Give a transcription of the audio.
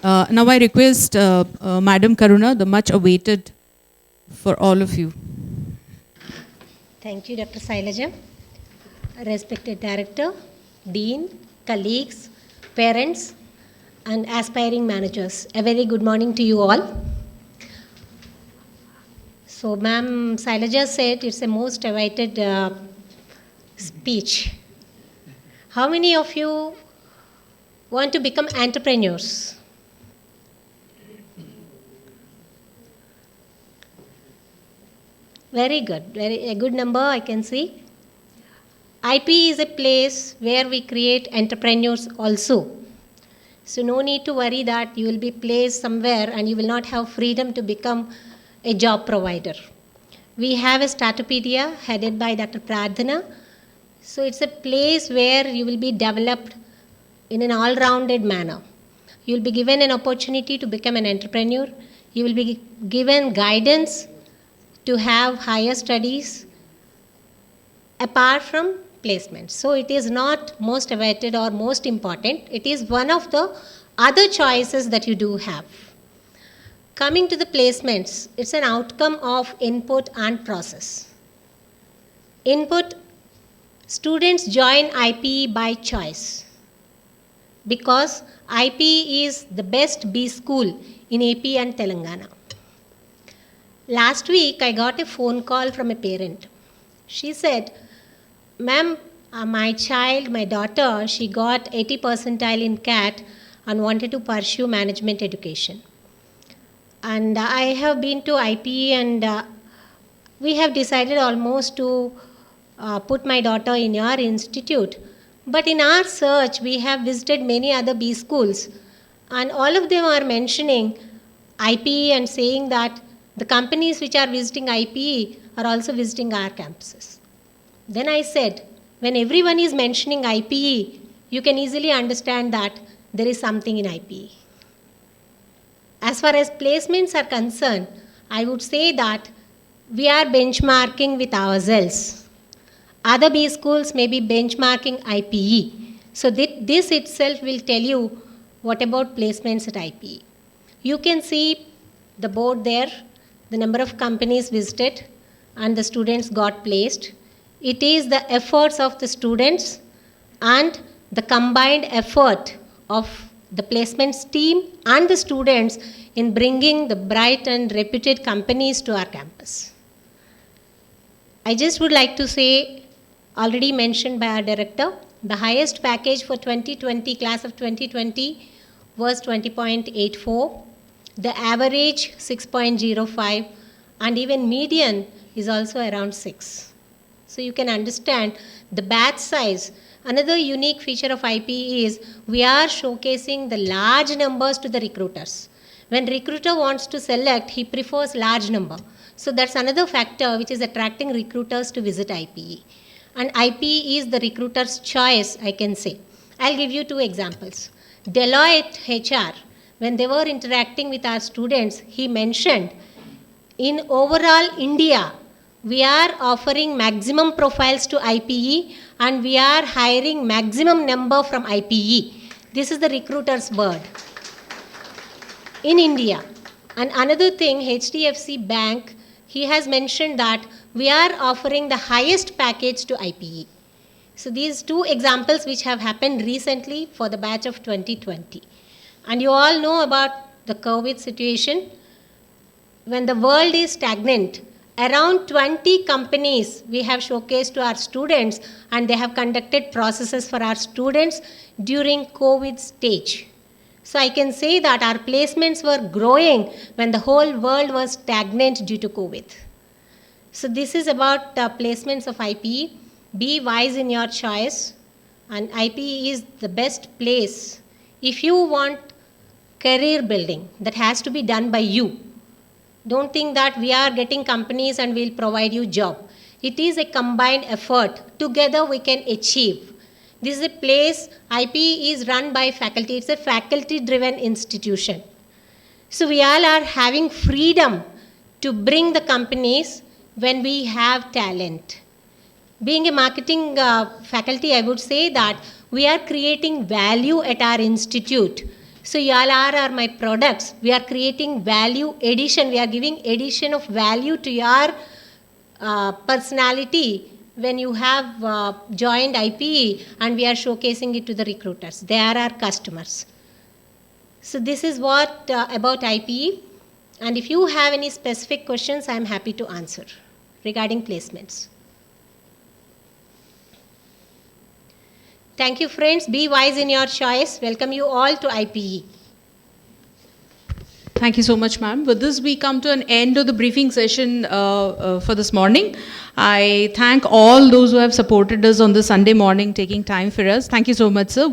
Now I request Madam Karuna, the much awaited for all of you. Thank you, Dr. Sailaja. Respected Director, Dean, colleagues, parents, and aspiring managers. A very good morning to you all. So, Ma'am Sailaja said it's a most awaited speech. How many of you want to become entrepreneurs? Very good. A good number I can see. IP is a place where we create entrepreneurs also. So no need to worry that you will be placed somewhere and you will not have freedom to become a job provider. We have a Startupedia headed by Dr. Pradhana. So it's a place where you will be developed in an all-rounded manner. You will be given an opportunity to become an entrepreneur. You will be given guidance to have higher studies apart from placements. So it is not most awaited or most important. It is one of the other choices that you do have. Coming to the placements, it's an outcome of input and process. Input, students join IPE by choice because IPE is the best B school in AP and Telangana. Last week, I got a phone call from a parent. She said, Ma'am, my child, my daughter, she got 80 percentile in CAT and wanted to pursue management education. And I have been to IPE and we have decided almost to put my daughter in your institute. But in our search, we have visited many other B schools and all of them are mentioning IPE and saying that the companies which are visiting IPE are also visiting our campuses. Then I said, when everyone is mentioning IPE, you can easily understand that there is something in IPE. As far as placements are concerned, I would say that we are benchmarking with ourselves. Other B schools may be benchmarking IPE. So this itself will tell you what about placements at IPE. You can see the board there, the number of companies visited and the students got placed. It is the efforts of the students and the combined effort of the placements team and the students in bringing the bright and reputed companies to our campus. I just would like to say, already mentioned by our director, the highest package for 2020, class of 2020 was 20.84. The average 6.05 and even median is also around 6. So you can understand the batch size. Another unique feature of IPE is we are showcasing the large numbers to the recruiters. When recruiter wants to select, he prefers large number. So that's another factor which is attracting recruiters to visit IPE. And IPE is the recruiter's choice, I can say. I'll give you 2 examples. Deloitte HR, when they were interacting with our students, he mentioned in overall India, we are offering maximum profiles to IPE and we are hiring maximum number from IPE. This is the recruiter's word in India. And another thing, HDFC Bank, he has mentioned that we are offering the highest package to IPE. So these 2 examples which have happened recently for the batch of 2020. And you all know about the COVID situation. When the world is stagnant, around 20 companies we have showcased to our students and they have conducted processes for our students during COVID stage. So I can say that our placements were growing when the whole world was stagnant due to COVID. So this is about placements of IPE. Be wise in your choice and IPE is the best place. If you want career building, that has to be done by you. Don't think that we are getting companies and we'll provide you job. It is a combined effort. Together we can achieve. This is a place, IPE is run by faculty. It's a faculty-driven institution. So we all are having freedom to bring the companies when we have talent. Being a marketing faculty, I would say that we are creating value at our institute So y'all are my products. We are creating value addition. We are giving addition of value to your personality when you have joined IPE, and we are showcasing it to the recruiters. They are our customers. So this is what about IPE. And if you have any specific questions, I am happy to answer regarding placements. Thank you, friends. Be wise in your choice. Welcome you all to IPE. Thank you so much, ma'am. With this, we come to an end of the briefing session for this morning. I thank all those who have supported us on this Sunday morning, taking time for us. Thank you so much, sir.